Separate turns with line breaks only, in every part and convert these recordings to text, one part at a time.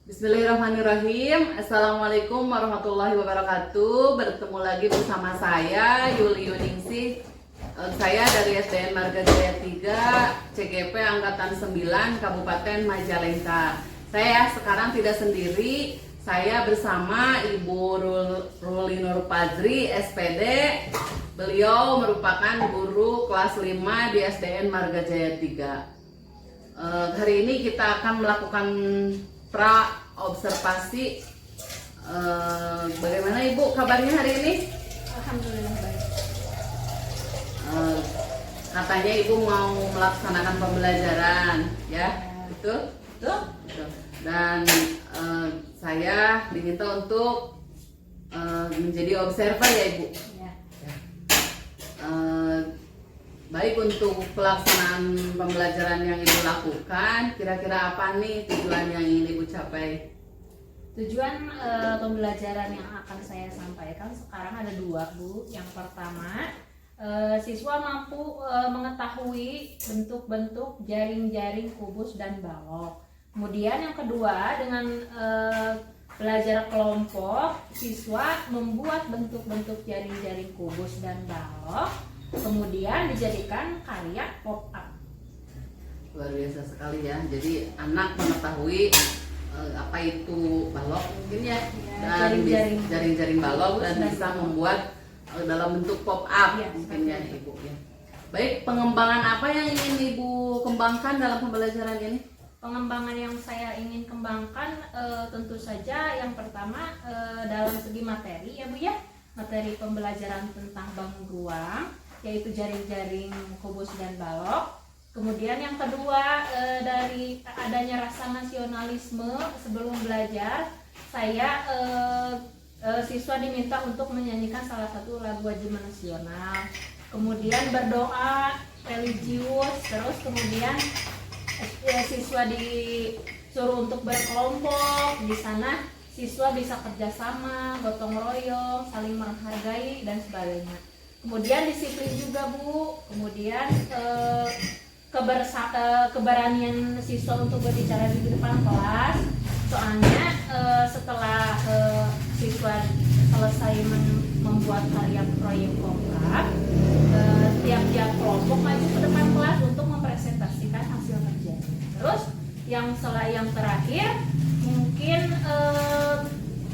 Bismillahirrahmanirrahim. Assalamualaikum warahmatullahi wabarakatuh. Bertemu lagi bersama saya Yuli Yuningsih. Saya dari SDN Marga Jaya 3 CGP Angkatan 9 Kabupaten Majalengka. Saya sekarang tidak sendiri. Saya bersama Ibu Ruli Nur Fajri SPD. Beliau merupakan guru kelas 5 di SDN Marga Jaya 3. Hari ini kita akan melakukan observasi. Bagaimana Ibu kabarnya hari ini?
Alhamdulillah baik.
Katanya Ibu mau melaksanakan pembelajaran, ya? Betul? Betul. Dan saya diminta untuk menjadi observer ya Ibu.
Ya.
Baik, untuk pelaksanaan pembelajaran yang Ibu lakukan, kira-kira apa nih tujuan yang ingin Ibu capai?
Tujuan pembelajaran yang akan saya sampaikan sekarang ada dua, Bu. Yang pertama, siswa mampu mengetahui bentuk-bentuk jaring-jaring kubus dan balok. Kemudian yang kedua, dengan belajar kelompok, siswa membuat bentuk-bentuk jaring-jaring kubus dan balok, kemudian dijadikan karya pop up.
Luar biasa sekali ya. Jadi anak mengetahui apa itu balok mungkin ya, dan jaring-jaring balok dan bisa membuat dalam bentuk pop up ya, mungkin ya Ibu ya. Baik, pengembangan apa yang ingin Ibu kembangkan dalam pembelajaran ini?
Pengembangan yang saya ingin kembangkan tentu saja yang pertama dalam segi materi ya Bu ya, materi pembelajaran tentang bangun ruang, yaitu jaring-jaring kubus dan balok. Kemudian yang kedua, dari adanya rasa nasionalisme sebelum belajar, saya siswa diminta untuk menyanyikan salah satu lagu wajib nasional. Kemudian berdoa religius, terus kemudian siswa disuruh untuk berkelompok. Di sana siswa bisa kerjasama, gotong royong, saling menghargai dan sebagainya. Kemudian disiplin juga Bu. Kemudian keberanian siswa untuk berbicara di depan kelas. Soalnya setelah siswa selesai membuat karya proyek konkret, tiap-tiap kelompok maju ke depan kelas untuk mempresentasikan hasil kerjanya. Terus yang terakhir mungkin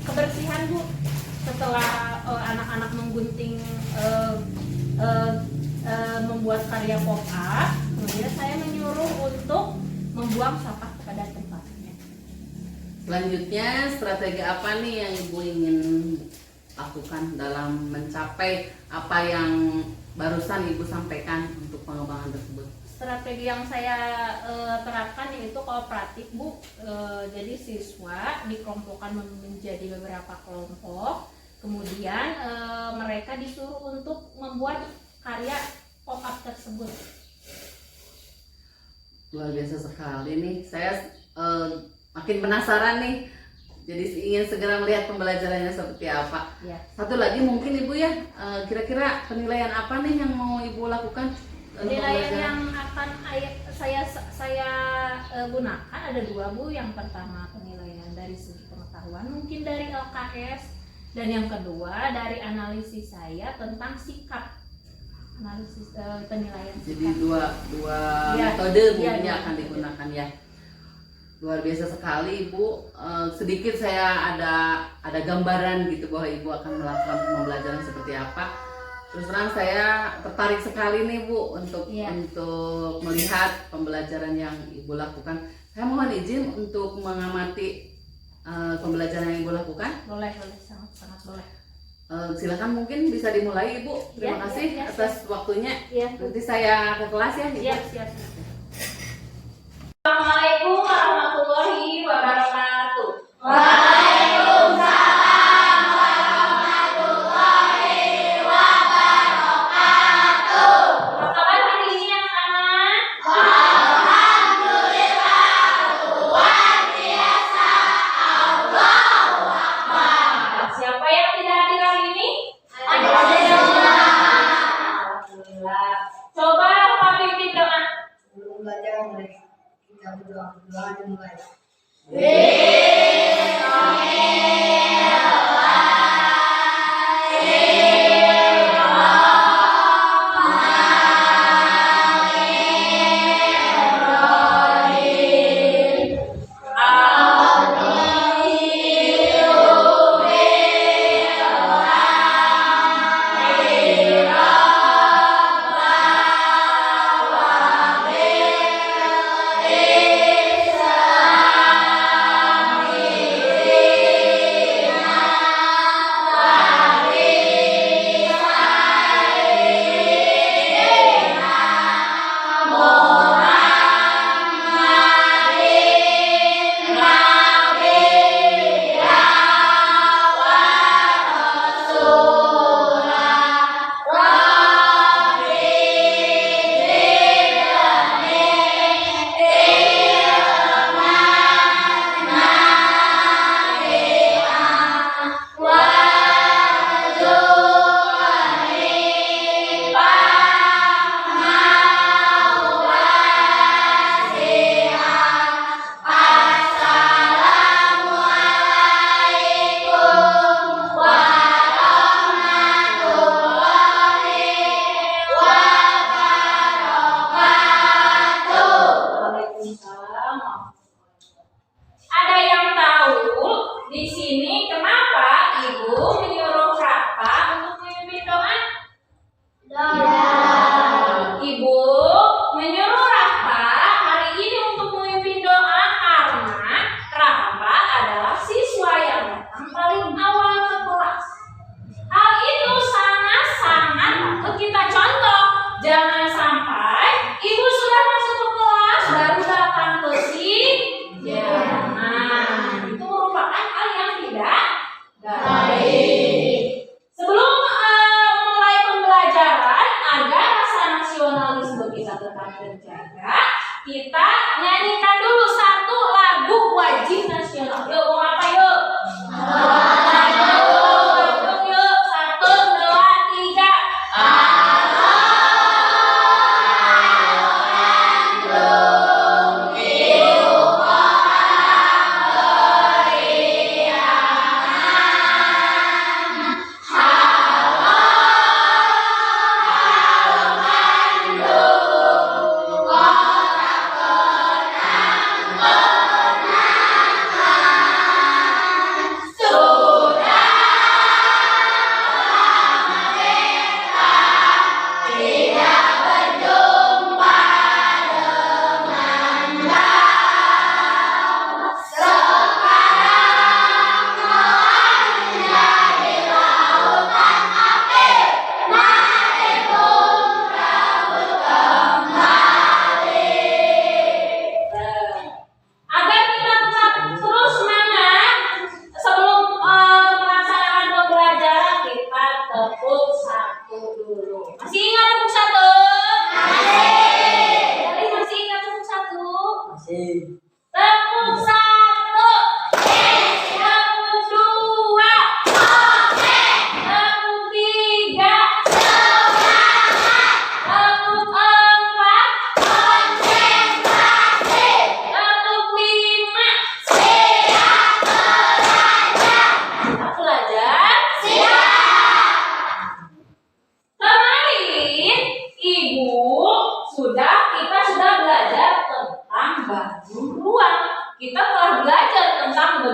kebersihan Bu. Setelah anak-anak menggunting membuat karya pop up, kemudian saya menyuruh untuk membuang sampah pada tempatnya.
Selanjutnya, strategi apa nih yang Ibu ingin lakukan dalam mencapai apa yang barusan Ibu sampaikan untuk pengembangan tersebut?
Strategi yang saya terapkan yaitu kooperatif Bu. Jadi siswa dikelompokkan menjadi beberapa kelompok, kemudian mereka disuruh untuk membuat karya pop up tersebut.
Luar biasa sekali nih. Saya makin penasaran nih. Jadi ingin segera melihat pembelajarannya seperti apa.
Ya.
Satu lagi mungkin Ibu ya, kira-kira penilaian apa nih yang mau Ibu lakukan?
Penilaian yang akan saya gunakan ada dua Bu. Yang pertama penilaian dari segi pengetahuan, mungkin dari LKS, dan yang kedua dari analisis saya tentang sikap. Analisis penilaian sikap.
Jadi dua
ya,
metode mungkin
ya,
akan digunakan ya. Luar biasa sekali Ibu. Sedikit saya ada gambaran gitu bahwa Ibu akan melakukan pembelajaran seperti apa. Terus terang saya tertarik sekali nih Bu untuk melihat pembelajaran yang Ibu lakukan. Saya mohon izin untuk mengamati pembelajaran yang Ibu lakukan.
Boleh, sangat boleh.
Silakan, mungkin bisa dimulai Ibu. Terima kasih atas waktunya. Nanti saya ke kelas ya Ibu.
Siap. Assalamualaikum warahmatullahi wabarakatuh.
Waalaikumsalam warahmatullahi wabarakatuh.
Apa kabar hari ini anak-anak?
Alhamdulillah, luar biasa. Allahu Akbar.
Siapa yang tidak hadir hari ini? Alhamdulillah. Coba Pak pimpin doa.
Belum belajar mulai. Kita berdoa dimulai.
Amin.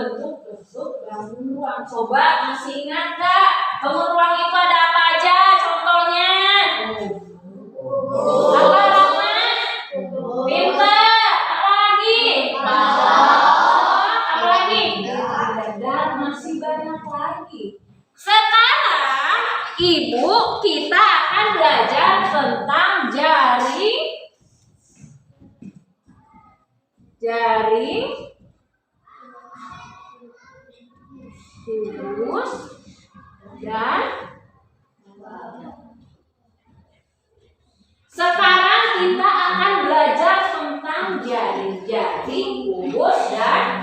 bentuk-bentuk bangun ruang. Coba masih ingat gak? Bangun ruang itu ada apa aja? Contohnya. Apa Rama? Pinter. Apa lagi? Apa lagi? Dan masih banyak lagi. Sekarang Ibu kita akan belajar tentang jaring kubus dan sekarang kita akan belajar tentang jaring kubus dan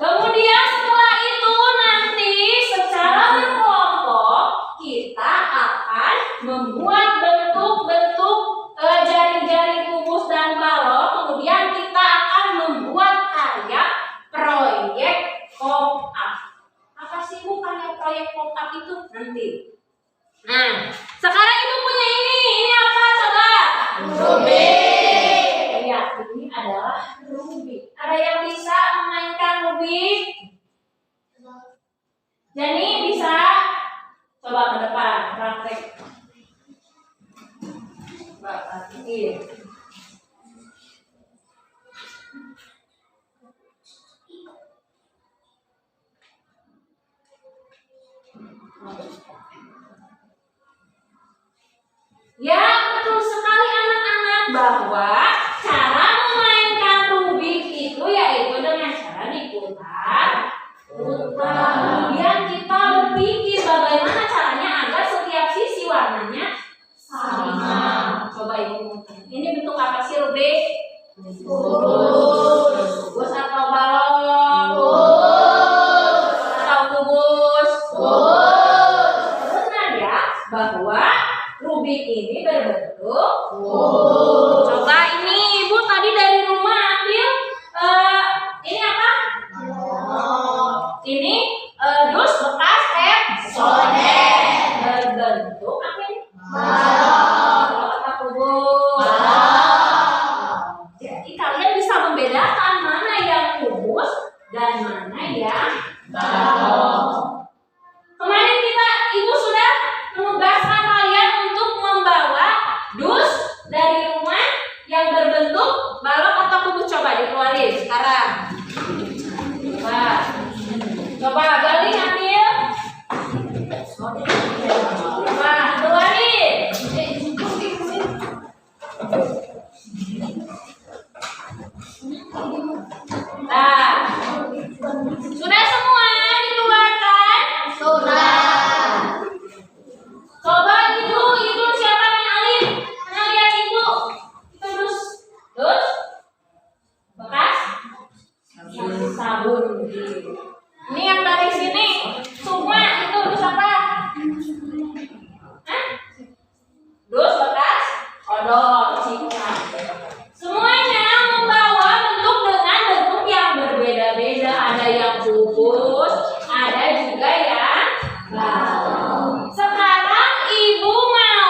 kemudian setelah itu nanti secara berkelompok kita akan membuat bentuk-bentuk jaring-jaring kubus dan balok. Kemudian kita akan membuat karya proyek pop-up. Apa sih Bu karya proyek pop-up itu? Nanti. Nah, sekarang Ibu punya ini apa coba? Rubik. Ya, ini adalah Rubik. Ada yang bisa memainkan Rubik? Jadi bisa? Coba ke depan, praktek. Coba praktekin. Ya, betul sekali anak-anak bahwa cara memainkan Rubik itu yaitu dengan cara diputar. Kemudian kita berpikir bagaimana caranya agar setiap sisi warnanya sama. Coba Ibu. Ini bentuk apa sih Rubik? Kubus atau balon? Atau kubus? Benar ya, bahwa Rubik ini berbentuk kubus. Coba ini Ibu tadi dari rumah ambil ini apa? Ini dus bekas Epsonet berbentuk apa ini? Balon atau kubus? Jadi kalian bisa membedakan mana yang kubus dan mana yang balon. Kemarin Ibu sudah menugaskan kalian untuk membawa dus dari rumah yang berbentuk balon atau kubus. Coba dikeluarin sekarang. Coba Gali ambil. Coba keluarin. Nah, sudah semua dikeluarkan? Sudah. Coba itu siapa yang alih? Mana lihat Ibu? Itu dus bekas sabun. Ini yang dari sini semua itu dus apa? Hah? Dus bekas odol, sikat. Semuanya membawa bentuk dengan bentuk yang berbeda-beda. Ada yang kubus, ada juga yang balon. Sekarang Ibu mau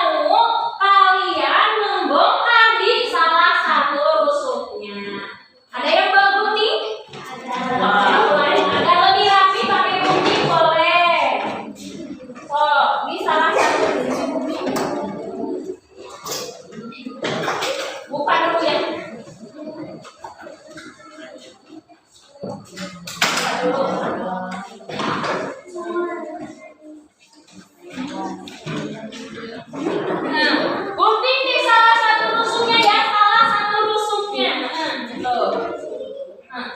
kalian membongkar di salah satu rusuknya. Ada yang bagus nih? Ada lebih rapi pakai gunting boleh. Oh, ini salah satu. Buka dulu ya. Nah, gunting di salah satu rusuknya ya, salah satu rusuknya. Tuh. Nah.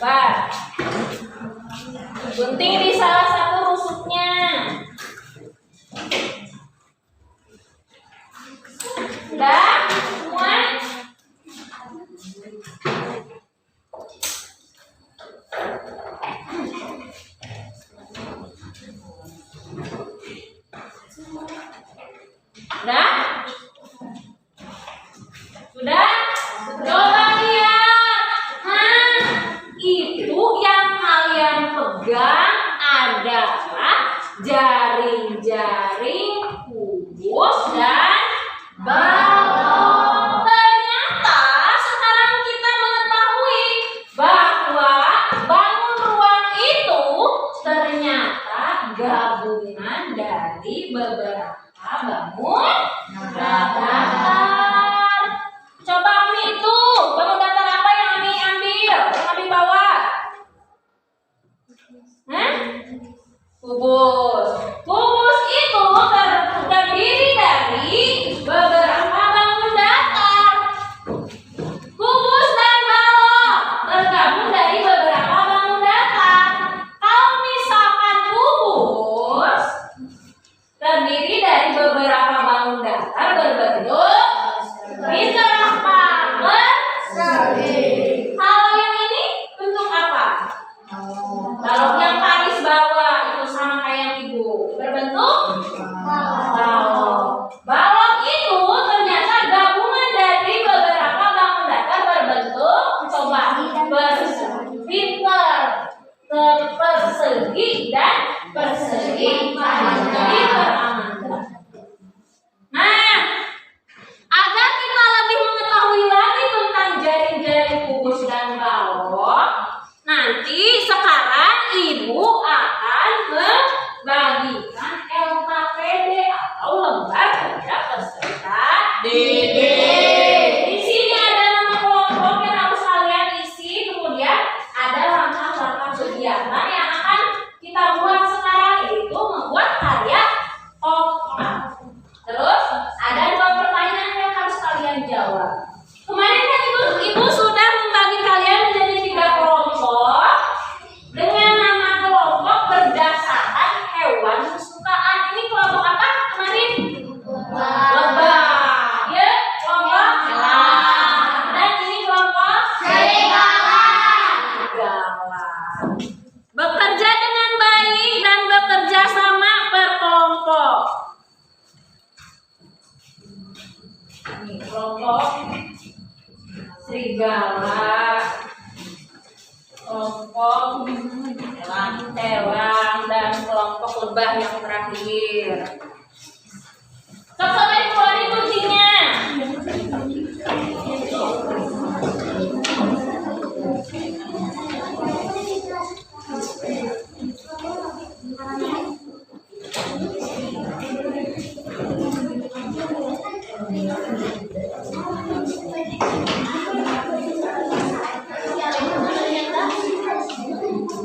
Coba gunting di salah satu rusuknya. Udah semua? Udah? Sudah? Coba lihat. Itu yang jaring-jaring kubus dan balon. Ternyata sekarang kita mengetahui bahwa bangun ruang itu ternyata gabungan dari beberapa bangun datar. Coba Ami itu bangun datar apa yang Ami ambil, yang Ami bawa? Kubus. Kubus itu terdiri dari beberapa bangun datar. Kubus dan balon tergabung dari beberapa bangun datar. Kalau misalkan kubus terdiri dari beberapa bangun datar berbentuk bintang apa? Persegi. Kalau yang ini bentuk apa? Balon yang Paris bawa itu sama kayak yang ibu, berbentuk balon. Balon itu ternyata gabungan dari beberapa bangun datar berbentuk persegi dan persegi diperamanda. Nah, agar kita lebih mengetahui lagi tentang jaring-jaring kubus dan balon, nanti sekarang ibu akan membagikan LKPD atau lembar kerja peserta didik. Di sini ada nama kelompok yang harus kalian isi, kemudian ada langkah-langkah kegiatan yang akan kita buat sekarang, yaitu membuat karya kotak. Terus ada 2 pertanyaan yang harus kalian jawab. Kemarin kan ibu sudah membagi kalian menjadi 3 kelompok dengan nama kelompok berdasarkan hewan kesukaan. Ini kelompok apa kemarin? Lebah. Ya, kelompok elang. Dan ini kelompok serigala. Bekerja dengan baik dan bekerja sama per kelompok. Ini kelompok serigala, kelompok elang dan kelompok lebah yang terakhir. Coba keluarin kuncinya.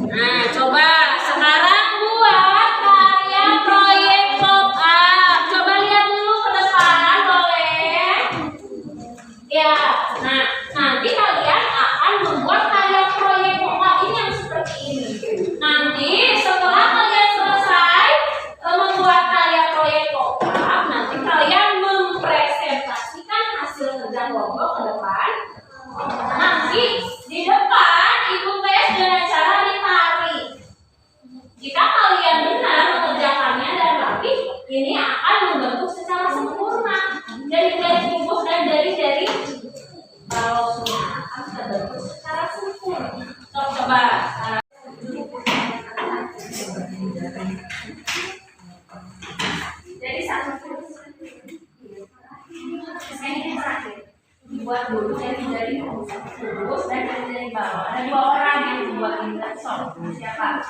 Nah, coba sekarang buat karya proyek pop up. Coba lihat dulu ke depan, boleh? Ya, nah nanti kalian akan membuat karya proyek pop up ini yang seperti ini. Nanti setelah kalian selesai membuat karya proyek pop up, nanti kalian mempresentasikan hasil kerja kelompok ke depan. Nanti di depan ibu tes dengan cara ditarik. Jika kalian benar mengerjakannya dan rapi, ini akan membentuk secara sempurna. Jari-jari kubus dan jari-jari balonnya akan terbentuk secara sempurna. Coba. Jadi satu ini terakhir. Dibuat dulu jari-jari kubus dan jari-jari balon. Ada 2 orang yang membuat ini. Siapa?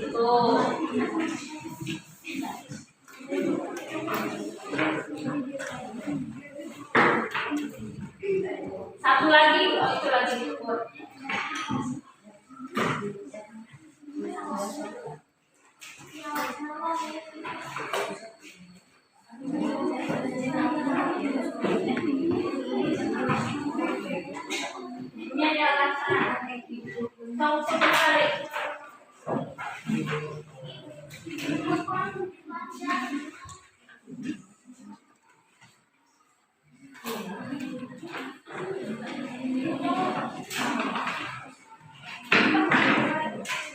Itu. Satu lagi, itu lagi diukur. Ini ada rasa. Kau sekali.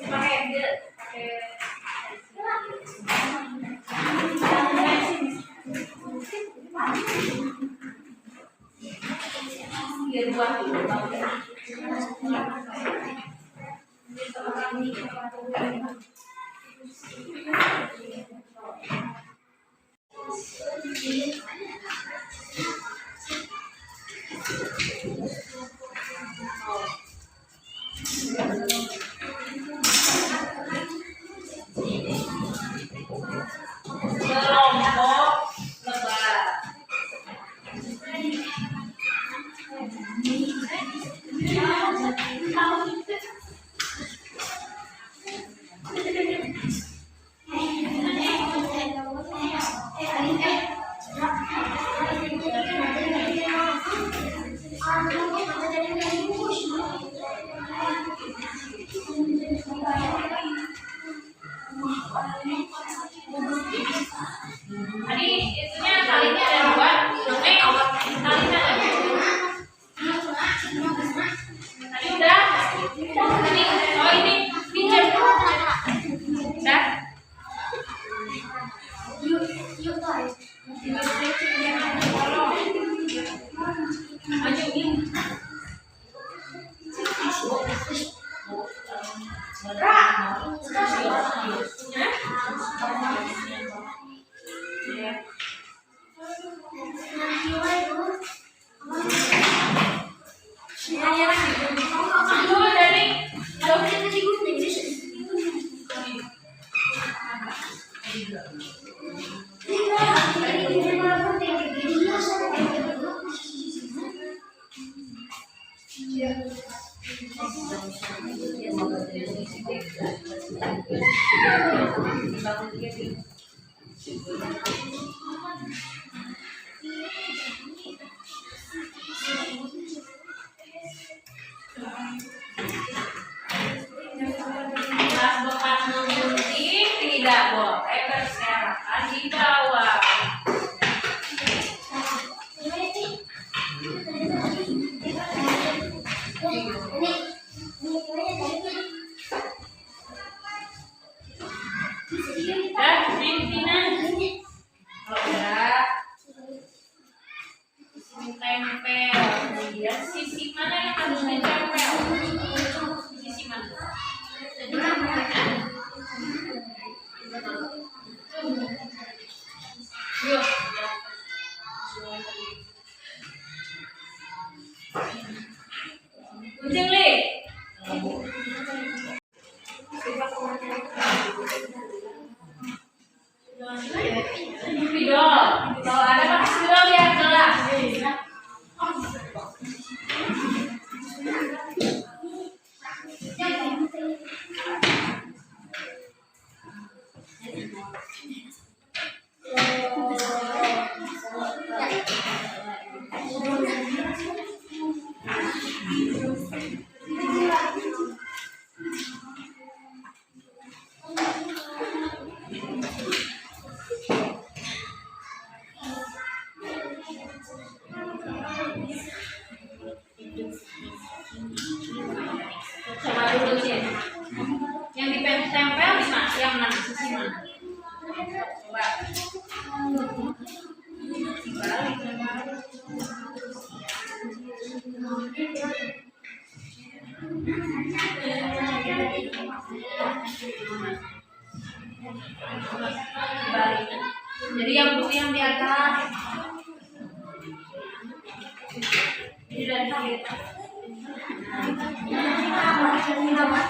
Pakai buah. Kelompok lebar. Tadi itunya talinya ada dua, talinya ada dua. Tadi udah. Tadi oh ini pinjam. Udah. Maju ini. Bekas menggunting tidak boleh berserakan di bawah. Dan pimpinan kalau udah tempel, kemudian sisi mana yang harus ditempel? Sisi mana? Yuk. Gunting li. Spidol. Kalau ada pakai spidol ya jelas. Coba dulu sih. Yang ditempel di mana? Yang mana? Sisi mana? Coba. Balik. Jadi yang putih yang di atas. Ini dari kita. Ini apa?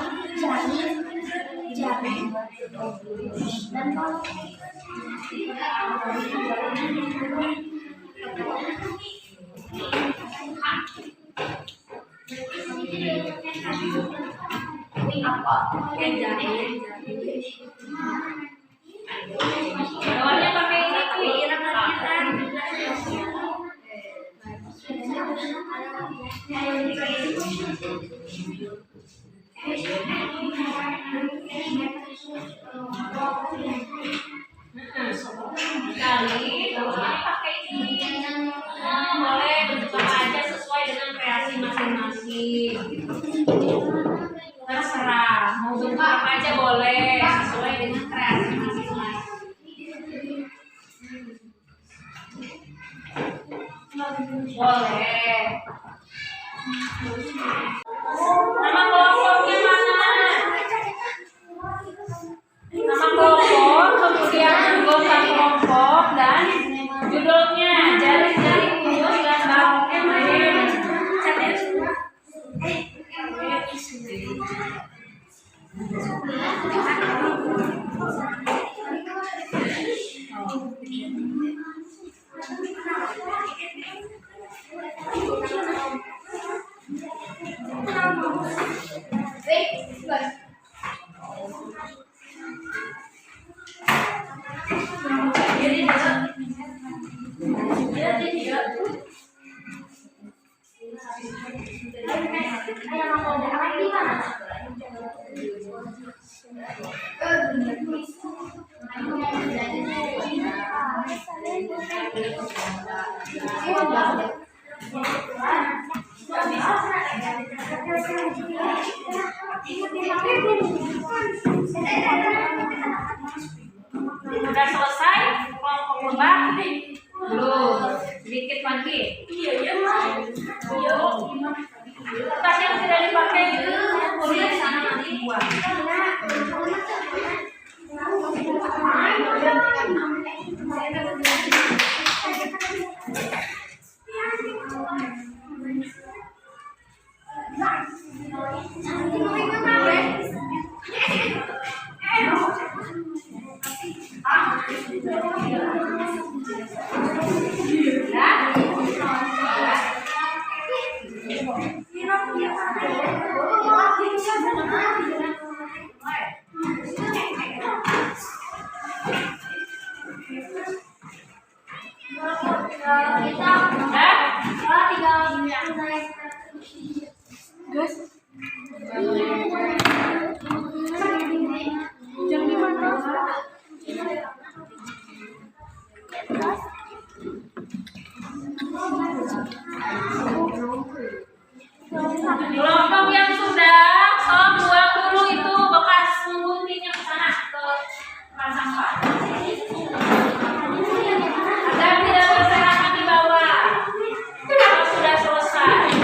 Bawahnya pakai ini. Kali pakai ini boleh bentuk apa aja sesuai dengan kreasi masing-masing. Terserah mau bentuk apa aja boleh sesuai dengan kreasi masing-masing. Boleh. Udah selesai kelompok lebah? Belum. Sedikit lagi. Kertas yang tidak dipakai itu kuliah sana nanti buang. Kelompok yang sudah, tolong buang dulu itu bekas guntingnya ke sana ke tempat sampah. Agar tidak berserakan di bawah. Kalau sudah selesai.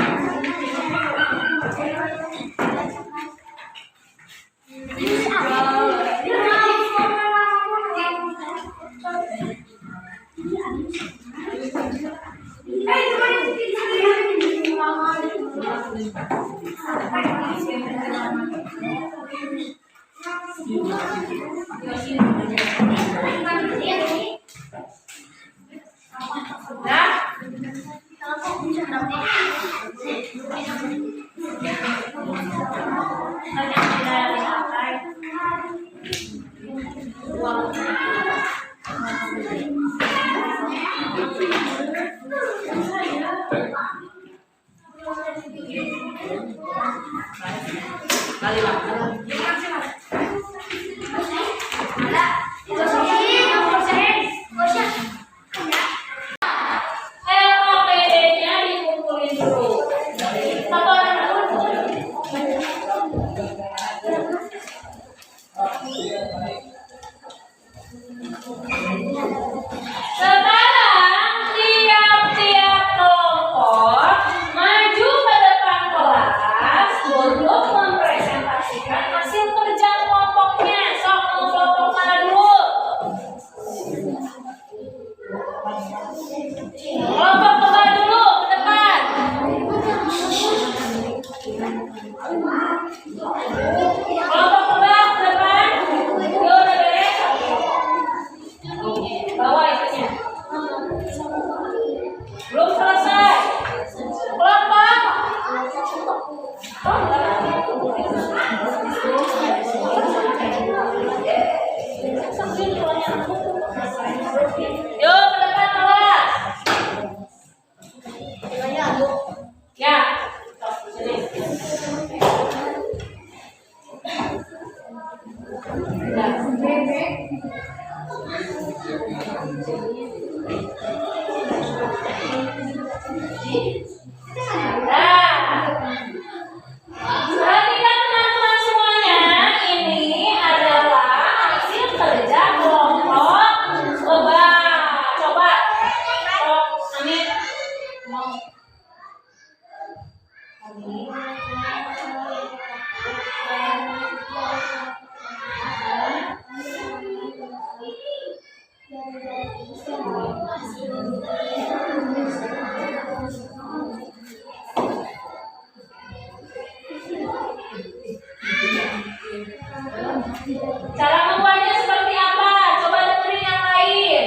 Cara membuatnya seperti apa? Coba dengerin yang lain.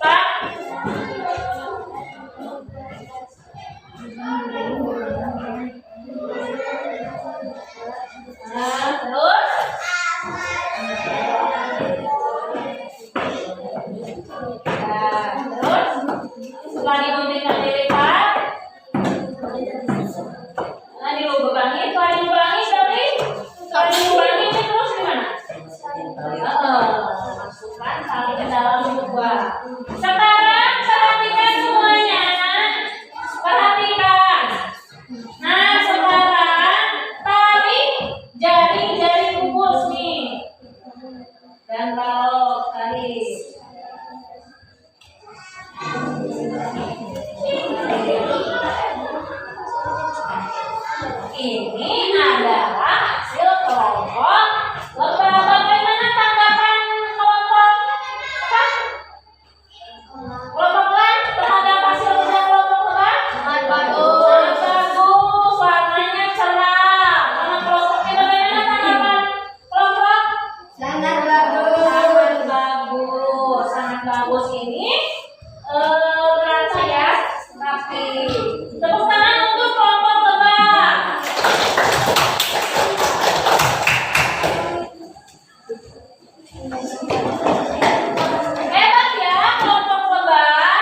Pak. Nah, terus setelah diguntingkan dilipat, nah dilubangin, setelah dilubangin berarti setelah dilubangin ini terus gimana? Masukkan tali ke dalam gua. Sekarang perhatikan semuanya, perhatikan. Nah sekarang tarik jari-jari kukus nih, dan balok tarik. Ini adalah hasil kelompok lebah. Bagaimana tanggapan kelompok apa? Kelompok lan terhadap hasil kerja kelompok lebah?
Sangat bagus.
Sangat bagus, warnanya cerah. Mana kelompoknya bagaimana tanggapan kelompok?
Sangat bagus.
Sangat bagus, sangat bagus. Ini berasa ya, tapi tepuk tangan untuk kelompok lebah. Hebat ya kelompok lebah.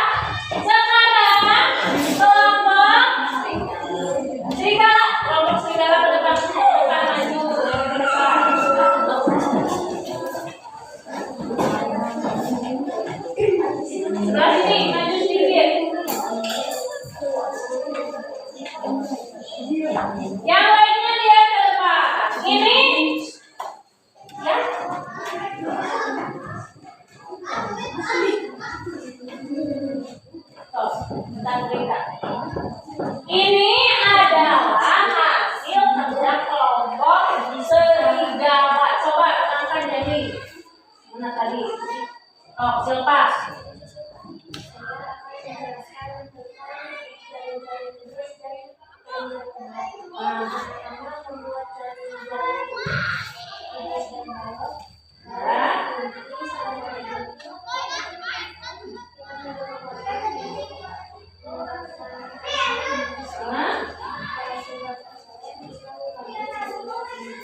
Sekarang kelompok serigala. Kelompok serigala ke depan maju ke depan. Sebelah sini maju sedikit. Yang lainnya lihat ke depan. Ini ya. Tuh, bentar berikan. Ini adalah hasil kerja kelompok serigala. Coba angkat jadi. Mana tadi? Oh, selepas.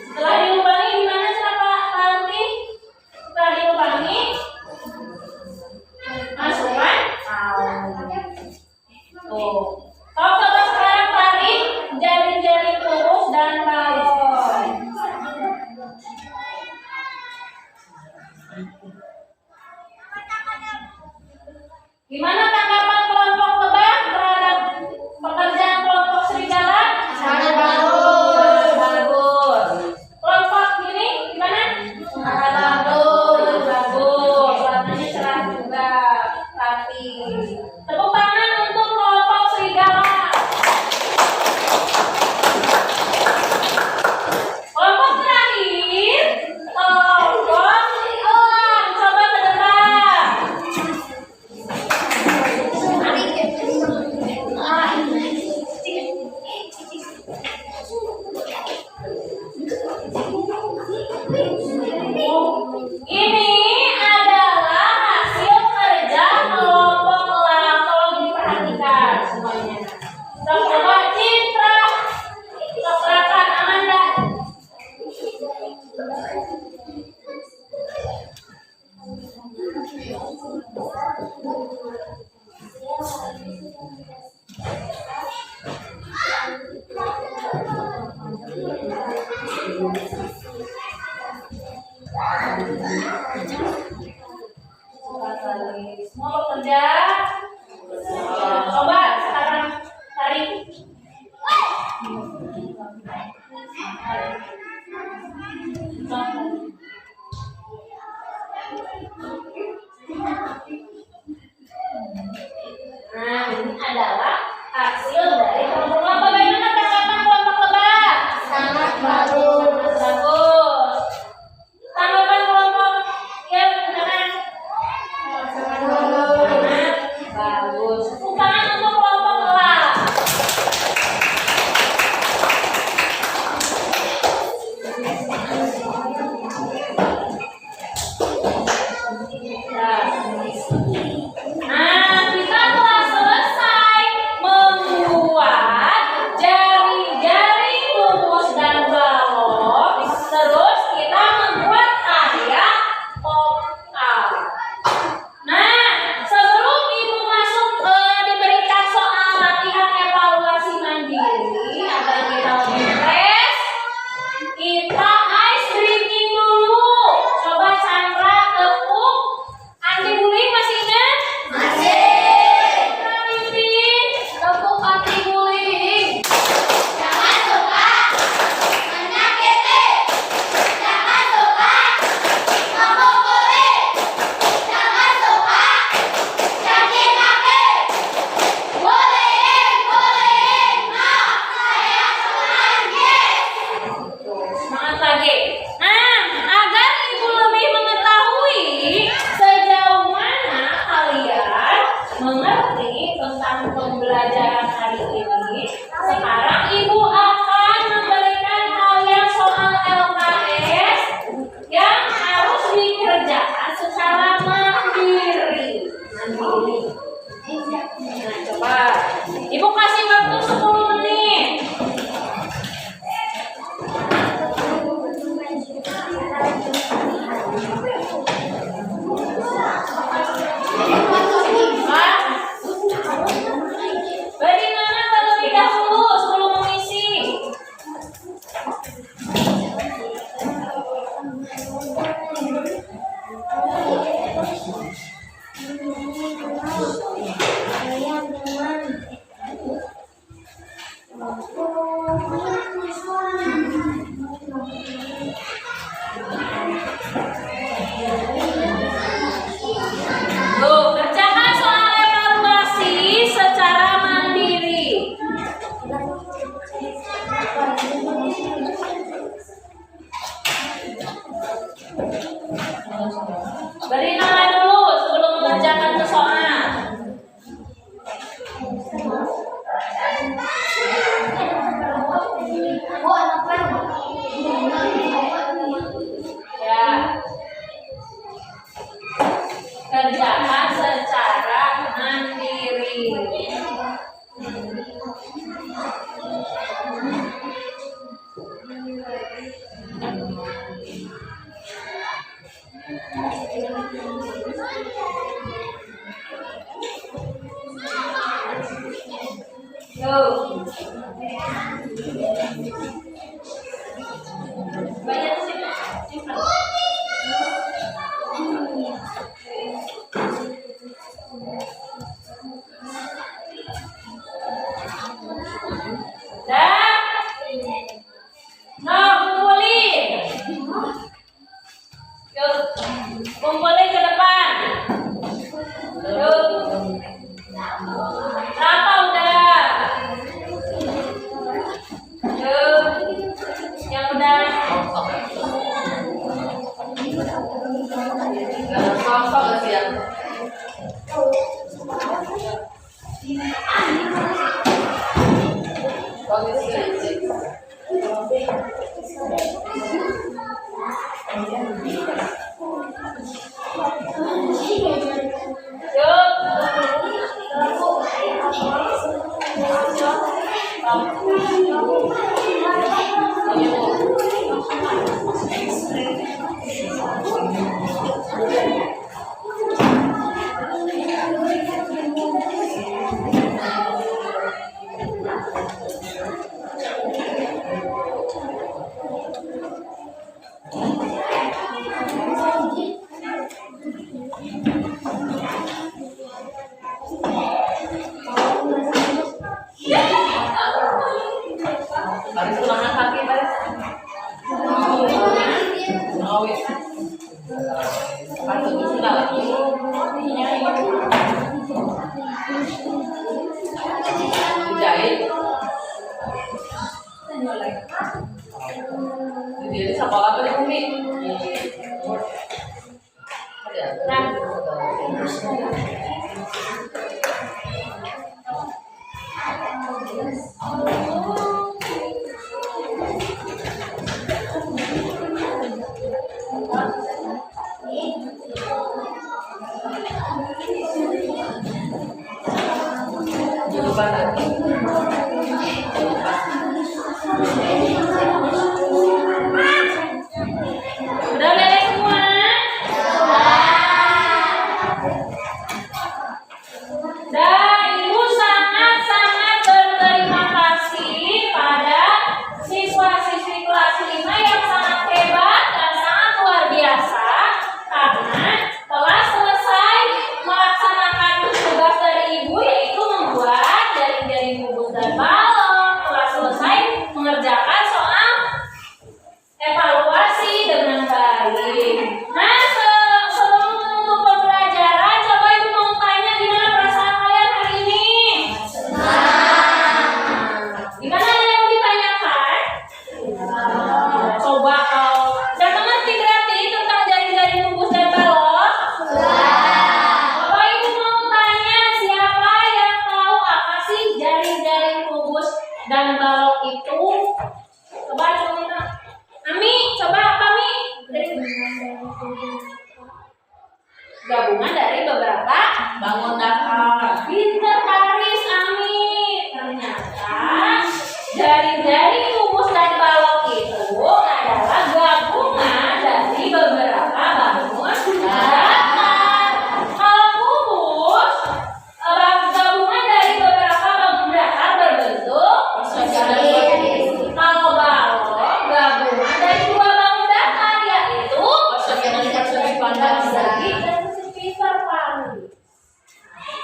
Setelah dilubangi gimana Pak Nanti? Setelah dilubangi masukkan. Tuh. Coba sekarang tarik jari-jari lurus dan balon. Gimana tanggapan kelompok lebah terhadap pekerjaan kelompok serigala?
Sangat bagus.
Bagus. Kelompok ini gimana?
Sangat bagus.
Bagus. Warnanya cerah juga, rapi. Tepuk tangan untuk kelompok serigala. Kelompok terakhir, kelompok elang. Coba ke depan. Ini adalah hasil kerja kelompok elang. Tolong diperhatikan semuanya. Coba Citra, silakan Amanda. Semua bekerja. Coba sekarang tarik. Nah, ini adalah hasil dari kelompok lebah. Bagaimana tanggapan kelompok lebah?
Sangat bagus.
Bagus. Tanggapan kelompok yang gimana?
Sangat bagus.
Bagus. Tepuk tangan untuk kelompok elang. Beri nama dulu sebelum mengerjakan soal. Ya. Kerjakan secara mandiri. Yo. Banyak simpan. Dah. Nah, kumpulin. Yuk, kumpulin ke depan. Yuk. Berapa udah? Yuk. Yang udah.
Sok-sok kasih ya. Bagus ya. Baris ulangan kaki, baris. Awis. Patut disunat. Dijahit. Jadi sekolah apa di Bumi? Nah. Udah beres semua? Dan Ibu sangat-sangat berterima kasih pada siswa-siswi kelas 5 yang sangat hebat dan sangat luar biasa karena telah selesai melaksanakan tugas dari Ibu, yaitu membuat jaring-jaring kubus dan balon. Telah selesai mengerjakan soal evaluasi dengan baik. Nah, sebelum menutup pembelajaran, coba Ibu mau tanya gimana perasaan kalian hari ini? Gimana ada yang mau ditanyakan? Coba kalau udah mengerti berarti tentang jaring-jaring kubus dan balon? Coba Ibu mau tanya siapa yang tahu apa sih jaring-jaring kubus dan balon itu? Coba coba. Ami, coba apa Mi? Gabungan dari beberapa bangun datar. Pinter Karis, Ami. Ternyata jaring-jaring kubus dan balok itu adalah gabungan dari beberapa bangun datar. Kalau kubus, gabungan dari beberapa bangun datar berbentuk persegi. Kalau balok, gabungan dari dua bangun datar, yaitu persegi pandang persegi dan persegi terpadu.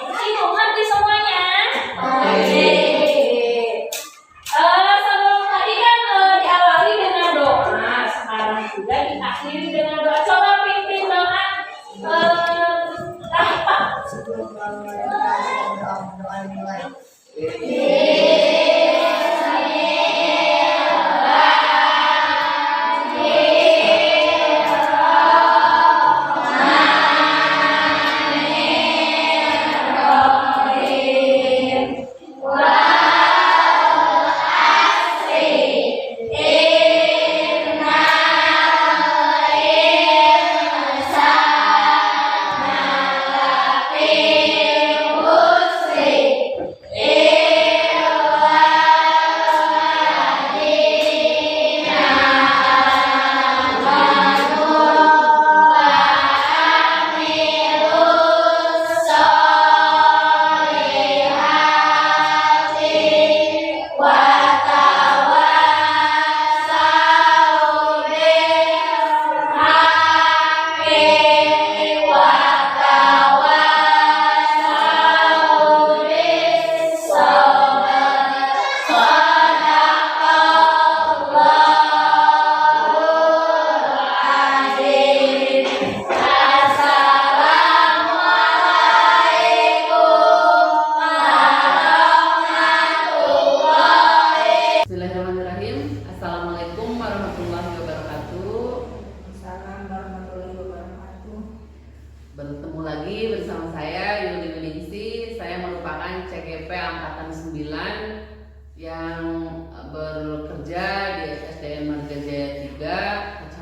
Ibu ngerti semuanya? Oke. Sebelum tadi kan diawali dengan doa, sekarang juga diakhiri dengan doa. Coba pimpin doa.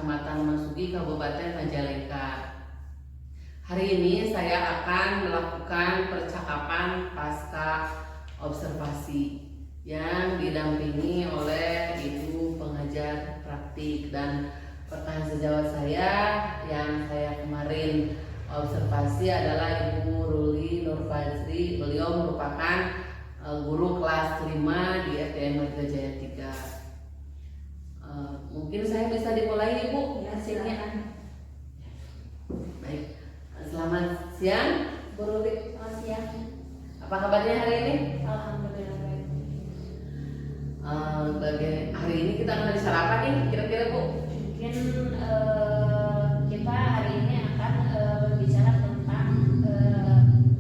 Kecamatan Masugi, Kabupaten Majalengka. Hari ini saya akan melakukan percakapan pasca observasi yang didampingi oleh ibu pengajar praktik dan rekan sejawat saya yang saya kemarin observasi adalah Ibu Ruli Nurfazri. Beliau merupakan guru kelas 5 di SDN Marga Jaya 3. Mungkin saya bisa dimulai Ibu hasilnya. Baik, selamat siang Bu Ruli.
Selamat siang.
Apa kabarnya hari ini?
Alhamdulillah baik.
Hari ini kita akan ada sarapan nih kira-kira Bu?
Mungkin kita hari ini akan berbicara tentang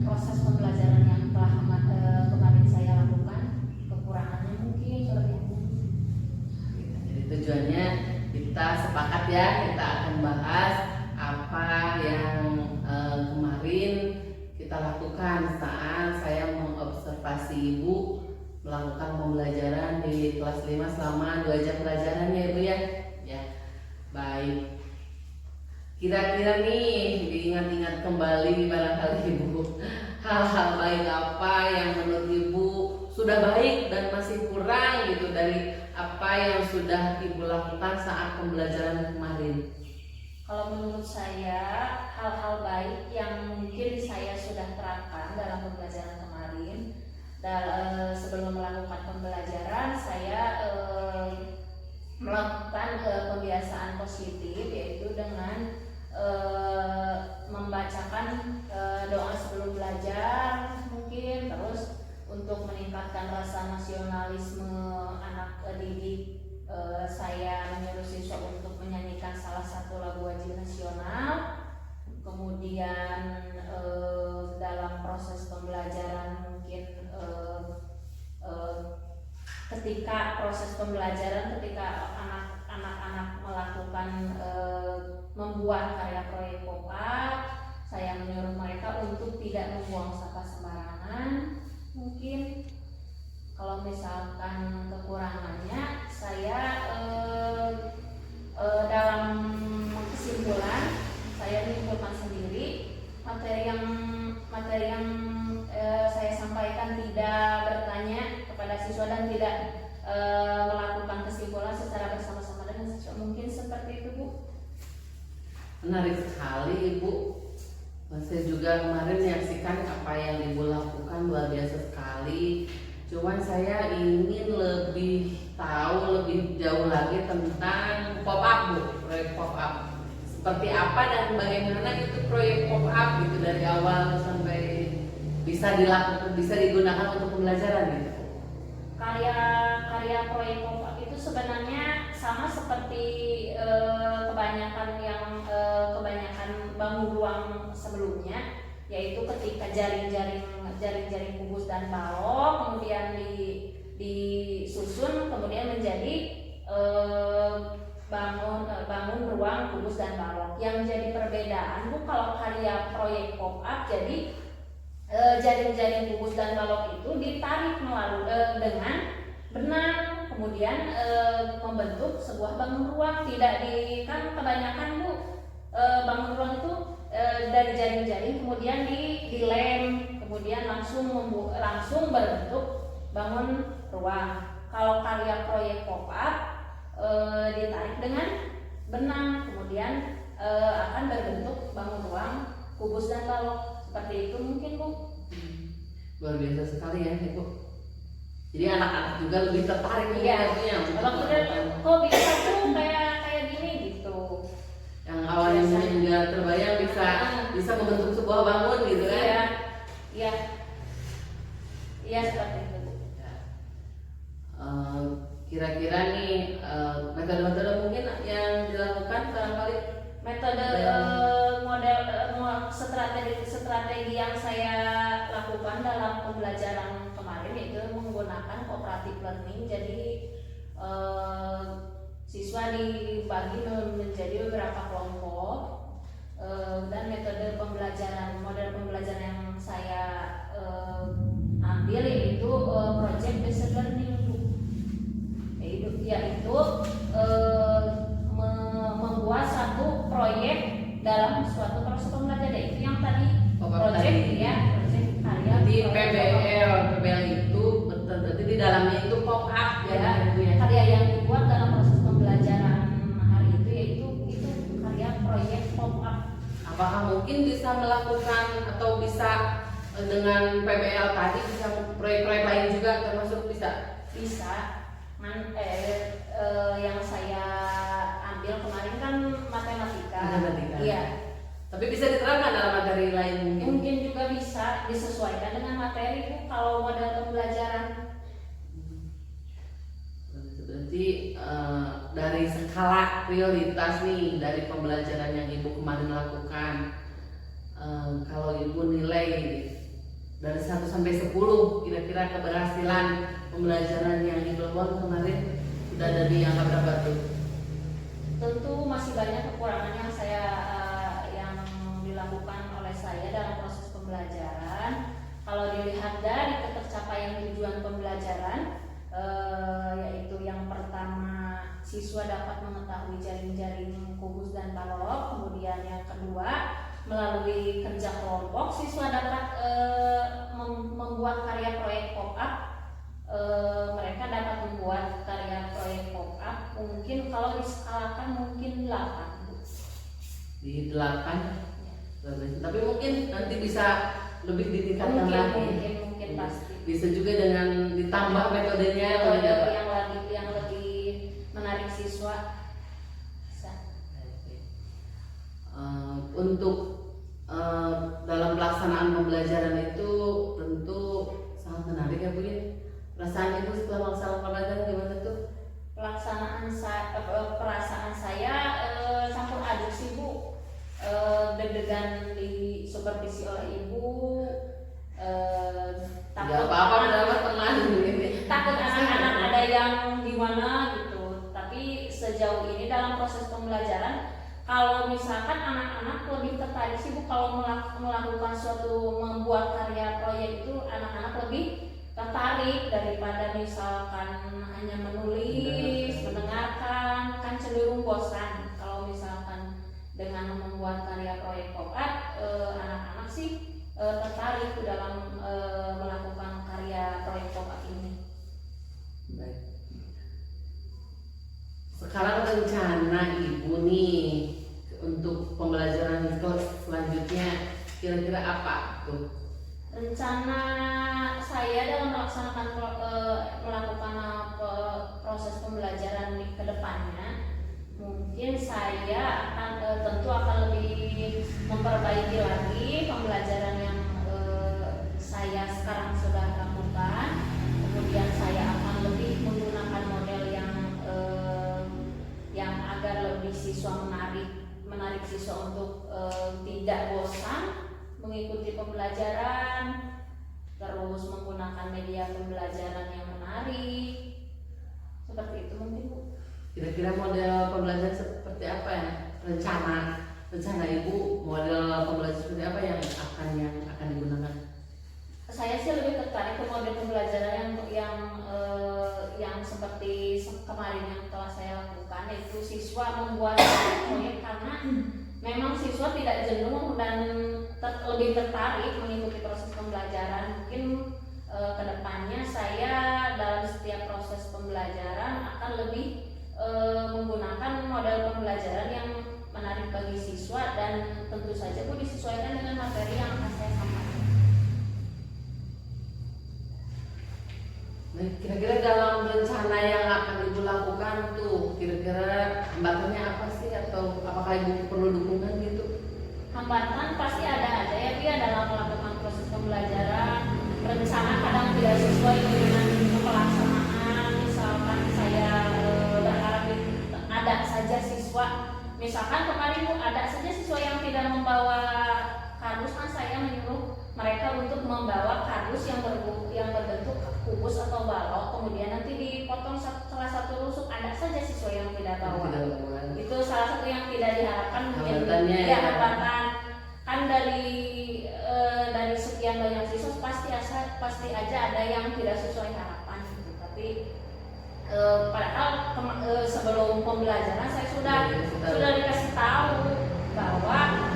proses pembelajaran yang telah kemarin saya lakukan, kekurangannya mungkin seperti itu.
Jadi tujuannya kita sepakat ya, kita akan bahas apa yang kemarin kita lakukan saat saya mengobservasi Ibu melakukan pembelajaran di kelas 5 selama 2 jam pelajarannya Ibu ya. Ya. Baik. Kira-kira nih diingat-ingat kembali barangkali Ibu hal-hal baik apa yang menurut Ibu sudah baik dan masih kurang gitu dari apa yang sudah Ibu lakukan saat pembelajaran kemarin.
Kalau menurut saya hal-hal baik yang mungkin saya sudah terapkan dalam pembelajaran kemarin, sebelum melakukan pembelajaran saya melakukan pembiasaan positif, yaitu dengan membacakan doa sebelum belajar mungkin, terus untuk meningkatkan rasa nasionalisme anak didik, saya menyuruh siswa untuk menyanyikan salah satu lagu wajib nasional. Kemudian dalam proses pembelajaran mungkin ketika proses pembelajaran, ketika anak-anak melakukan membuat karya proyek pop-up, saya menyuruh mereka untuk tidak membuang sampah sembarangan. Mungkin kalau misalkan kekurangannya, saya dalam kesimpulan saya menyimpulkan sendiri materi yang saya sampaikan tidak bertanya kepada siswa dan tidak melakukan kesimpulan secara bersama-sama dengan siswa. Mungkin seperti itu Bu.
Menarik sekali Ibu. Saya juga kemarin menyaksikan apa yang Ibu lakukan, luar biasa sekali. Cuman saya ingin lebih tahu lebih jauh lagi tentang pop-up Bu, proyek pop-up. Seperti apa dan bagaimana itu proyek pop-up gitu dari awal sampai bisa dilakukan, bisa digunakan untuk pembelajaran gitu.
Karya proyek pop-up itu sebenarnya sama seperti kebanyakan bangun ruang sebelumnya, yaitu ketika jaring-jaring kubus dan balok kemudian disusun kemudian menjadi bangun ruang kubus dan balok. Yang jadi perbedaan Bu, kalau karya proyek pop-up jadi jaring-jaring kubus dan balok itu ditarik melalui dengan benang, kemudian membentuk sebuah bangun ruang. Tidak kan kebanyakan Bu, bangun ruang itu dari jaring-jaring kemudian dilem, kemudian langsung berbentuk bangun ruang. Kalau karya proyek pop-up ditarik dengan benang, kemudian akan berbentuk bangun ruang kubus dan balok. Seperti itu mungkin Bu.
Luar biasa sekali ya Ibu. Jadi anak-anak juga lebih tertarik
Iya. Kalau kok bisa tuh kayak gini gitu.
Yang awalnya mungkin nggak terbayang bisa membentuk sebuah bangun gitu kan?
Iya seperti itu Bu.
Kira-kira nih metode-metode mungkin yang dilakukan barangkali
Metode strategi yang saya lakukan dalam pembelajaran kemarin itu menggunakan cooperative learning. Jadi siswa dibagi menjadi beberapa kelompok, dan metode model pembelajaran yang saya ambil yaitu project based learning, yaitu membuat dalam suatu proses pembelajaran, itu yang tadi
Pop-up
project
tadi.
ya, project karya.
Jadi
project
PBL itu berarti di dalamnya itu pop up ya,
ya,
Ibu ya.
karya yang dibuat dalam proses pembelajaran hari itu yaitu karya proyek pop up.
Apakah mungkin bisa melakukan atau bisa dengan PBL tadi bisa proyek-proyek lain juga termasuk bisa?
Bisa. Yang saya ambil kemarin kan matematika.
Matematika.
Iya.
Tapi bisa diterapkan dalam materi lain mungkin.
Mungkin juga bisa disesuaikan dengan materi Bu, kalau model pembelajaran.
Berarti dari skala prioritas nih dari pembelajaran yang Ibu kemarin lakukan, kalau Ibu nilai dari 1 sampai 10 kira-kira keberhasilan pembelajaran yang Ibu lakukan kemarin sudah ada di angka berapa tuh?
Tentu masih banyak kekurangan yang yang dilakukan oleh saya dalam proses pembelajaran. Kalau dilihat dari ketercapaian tujuan pembelajaran, yaitu yang pertama siswa dapat mengetahui jaring-jaring kubus dan balok, kemudian yang kedua melalui kerja kelompok siswa dapat membuat karya proyek pop up. Mereka dapat membuat karya proyek pop up, mungkin kalau diskalakan mungkin 8 Bu.
Di 8. Tapi mungkin nanti bisa lebih ditingkatkan lagi.
Mungkin pasti
Bisa juga dengan ditambah metodenya
metode
apa?
yang lebih menarik siswa. Bisa.
Untuk dalam pelaksanaan pembelajaran itu tentu sangat menarik ya Bu ya. Perasaan Ibu setelah melaksanakan pembelajaran gimana tuh?
Perasaan saya campur aduk sih Bu. Deg-degan di supervisi oleh Ibu,
Tidak apa-apa, dapat teman gitu.
takut anak-anak ada yang gimana gitu. Tapi sejauh ini dalam proses pembelajaran, kalau misalkan anak-anak lebih tertarik sih Bu, kalau melakukan suatu membuat karya proyek itu anak-anak lebih tertarik daripada misalkan hanya menulis, mendengarkan, kan cenderung bosan. Kalau misalkan dengan membuat karya proyek pop up, anak-anak sih tertarik dalam melakukan karya proyek pop up ini.
Baik. Sekarang rencana Ibu nih untuk pembelajaran selanjutnya kira-kira apa tuh?
Rencana saya dalam melakukan proses pembelajaran ke depannya, mungkin saya akan tentu akan lebih memperbaiki lagi pembelajaran yang saya sekarang sudah lakukan. Kemudian saya akan lebih menggunakan model yang agar lebih siswa menarik siswa untuk tidak bosan mengikuti pembelajaran, terus menggunakan media pembelajaran yang menarik. Seperti itu mungkin Bu.
Kira-kira model pembelajaran seperti apa ya? Rencana Ibu model pembelajaran seperti apa yang akan digunakan?
Saya sih lebih tertarik ke model pembelajaran yang seperti kemarin yang telah saya lakukan, yaitu siswa membuat proyek, karena memang siswa tidak jenuh dan lebih tertarik mengikuti proses pembelajaran. Mungkin kedepannya saya dalam setiap proses pembelajaran akan lebih menggunakan model pembelajaran yang menarik bagi siswa, dan tentu saja Bu disesuaikan dengan materi yang akan saya sampaikan.
Nah, kira-kira dalam rencana yang akan Ibu lakukan tuh kira-kira hambatannya apa sih, atau apakah Ibu perlu dukungan gitu?
Hambatan pasti ada aja ya Pia dalam melakukan proses pembelajaran. Rencana kadang tidak sesuai dengan pelaksanaan. Misalkan saya berharap ada saja siswa, misalkan kemarin Bu ada saja siswa yang tidak membawa kardus, kan saya menyuruh mereka untuk membawa kardus yang berbentuk kubus atau balok, kemudian nanti dipotong salah satu rusuk. Ada saja siswa yang tidak bawa. Itu salah satu yang tidak diharapkan. Mungkin ya hambatan kan dari sekian banyak siswa pasti aja ada yang tidak sesuai harapan gitu. Tapi padahal sebelum pembelajaran saya sudah dikasih tahu bahwa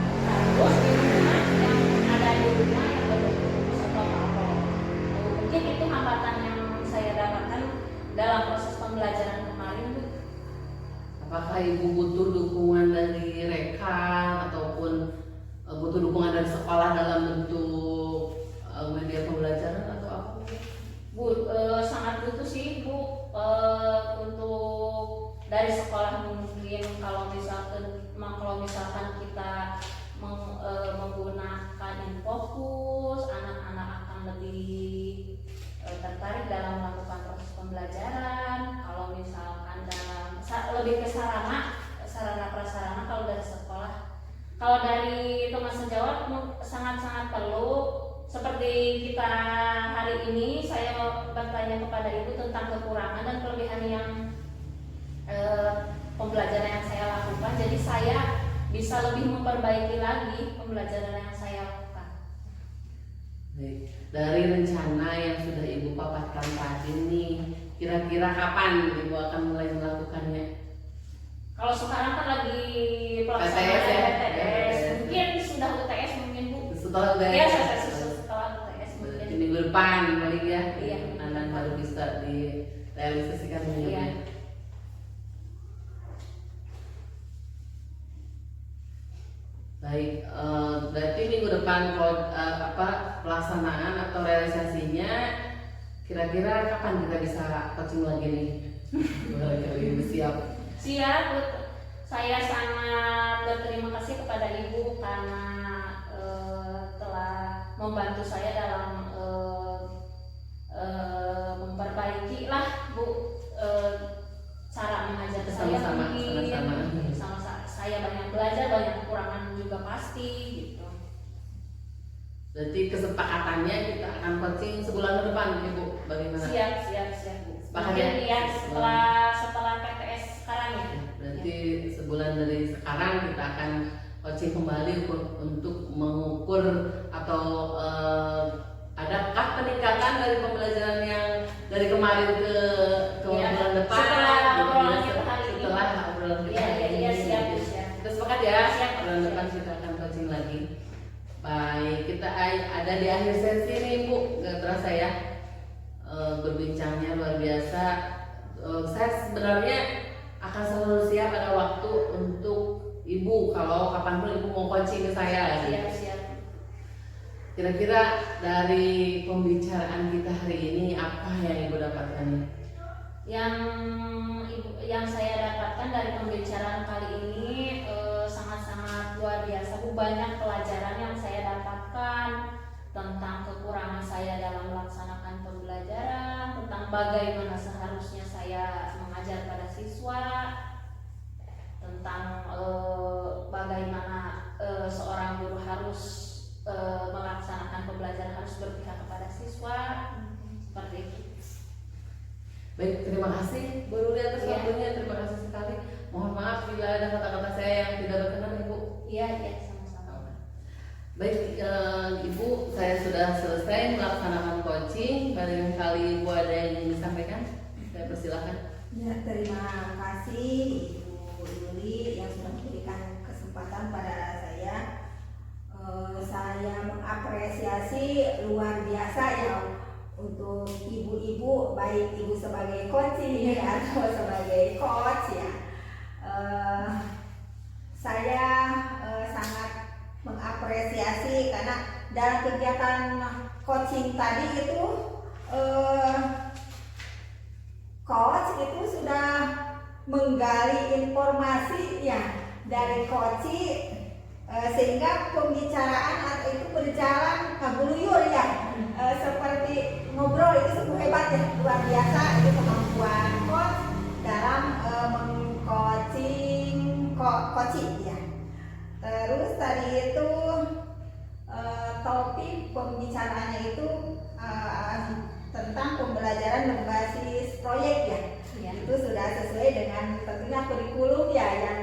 misalkan kita menggunakan InFokus, anak-anak akan lebih tertarik dalam melakukan proses pembelajaran. Kalau misalkan lebih ke sarana prasarana kalau dari sekolah. Kalau dari teman sejawat sangat-sangat perlu. Seperti kita hari ini, saya bertanya kepada Ibu tentang kekurangan dan kelebihan yang pembelajaran yang saya lakukan. Jadi saya bisa lebih memperbaiki lagi pembelajaran yang saya lakukan.
Baik. Dari rencana yang sudah Ibu paparkan tadi nih, kira-kira kapan Ibu akan mulai melakukannya?
Kalau sekarang kan lagi
PTS
pelaksanaan
ya?
PTS,
Ya,
mungkin sudah UTS mungkin Bu.
Setelah udah
Ya, setelah UTS mungkin.
minggu depan paling ya,
Iya.
anak baru bisa direalisasikan
Iya.
ya. Baik, berarti minggu depan pelaksanaan atau realisasinya kira-kira kapan kita bisa coaching lagi nih? Kali siap.
Siap, Bu. Saya sangat berterima kasih kepada Ibu karena telah membantu saya dalam memperbaiki lah Bu cara mengajar saya
Sama-sama,
mungkin.
sama-sama.
Sama saya banyak belajar, banyak kekurangan juga pasti gitu.
Berarti kesepakatannya kita akan coaching sebulan ke depan, Ibu. Bagaimana?
Siap Bu.
Sepakat
Mungkin
ya?
ya setelah PTS sekarang ya.
Berarti sebulan dari sekarang kita akan coaching kembali untuk mengukur atau adakah peningkatan dari pembelajaran yang dari kemarin ke
Iya.
bulan depan.
Setelah
gitu,
obrolan
ya,
kita hari ini.
setelah obrolan kita
Iya,
hari
iya,
ini,
siap,
gitu.
siap.
Kita sepakat ya.
Siap,
Bulan
siap.
depan kita akan coaching lagi. Baik, kita ada di akhir sesi nih Bu, nggak terasa ya. Berbincangnya luar biasa. Saya sebenarnya akan selalu siap pada waktu untuk Ibu kalau kapanpun Ibu mau coaching ke saya lagi.
Siap.
Kira-kira dari pembicaraan kita hari ini apa yang Ibu dapatkan?
Yang saya dapatkan dari pembicaraan kali ini sangat-sangat luar biasa Bu. Banyak pelajaran yang saya dapatkan tentang kekurangan saya dalam melaksanakan pembelajaran, tentang bagaimana seharusnya saya mengajar pada siswa, tentang bagaimana seorang guru harus melaksanakan pembelajaran, harus berpihak kepada siswa, seperti itu.
Baik, terima kasih Bu Ruli atas
Iya.
waktunya. Terima kasih sekali. Mohon maaf bila ada kata-kata saya yang tidak berkenan, Ibu.
Iya, sama-sama.
Baik, Ibu, saya sudah selesai melaksanakan coaching. Barangkali Ibu ada yang ingin disampaikan? Saya persilakan.
Ya, terima kasih Ibu Yuli yang sudah memberikan kesempatan pada saya. Saya mengapresiasi luar biasa ya untuk ibu-ibu, baik ibu sebagai coaching atau sebagai coach ya. Saya sangat mengapresiasi karena dalam kegiatan coaching tadi itu coach itu sudah menggali informasi ya dari coaching sehingga pembicaraan itu berjalan geluyur ya, seperti ngobrol itu sungguh hebat ya, luar biasa itu kemampuan coach dalam coaching ya. Terus tadi itu topik pembicaraannya itu tentang pembelajaran berbasis proyek ya. Itu sudah sesuai dengan tentunya kurikulum ya yang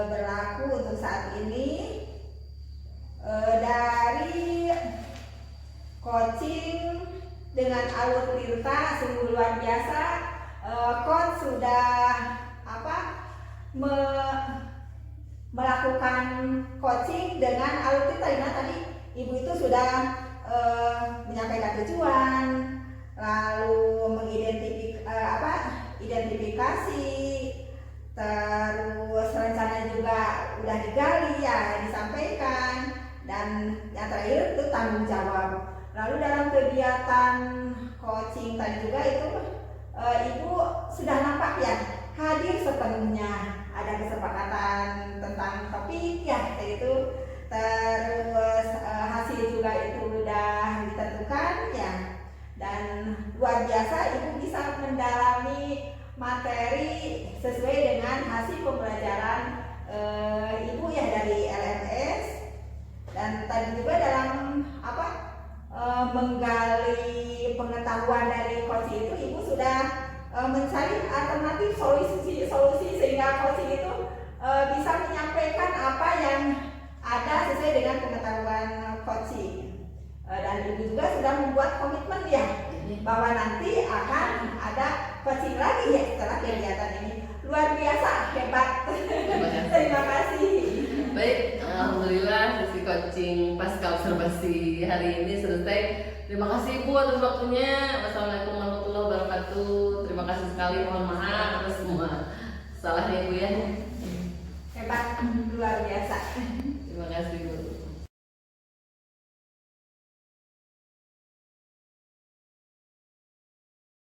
berlaku untuk saat ini. Dari coaching dengan alur tirta sungguh luar biasa. Coach sudah melakukan coaching dengan alur tirta, dimana tadi ibu itu sudah menyampaikan tujuan, lalu identifikasi, terus rencana juga udah digali ya disampaikan, dan yang terakhir itu tanggung jawab. Lalu dalam kegiatan coaching tadi juga itu ibu sudah nampak ya hadir sepenuhnya, ada kesepakatan tentang topik ya itu, terus hasil juga itu udah ditentukan ya, dan luar biasa ibu bisa mendalami materi sesuai dengan hasil pembelajaran ibu ya dari LMS. Dan tadi juga dalam menggali pengetahuan dari coach itu, ibu sudah mencari alternatif solusi sehingga coach itu bisa menyampaikan apa yang ada sesuai dengan pengetahuan coaching. Dan ibu juga sudah membuat komitmen ya bahwa nanti akan ada coaching lagi ya setelah kegiatan ini. Luar biasa, hebat. Terima kasih.
Baik, alhamdulillah sesi coaching pasca observasi hari ini selesai. Terima kasih Ibu atas waktunya. Wassalamualaikum warahmatullahi wabarakatuh. Terima kasih sekali, mohon maaf atas semua salahnya Ibu ya.
Hebat, luar biasa.
Terima kasih Bu.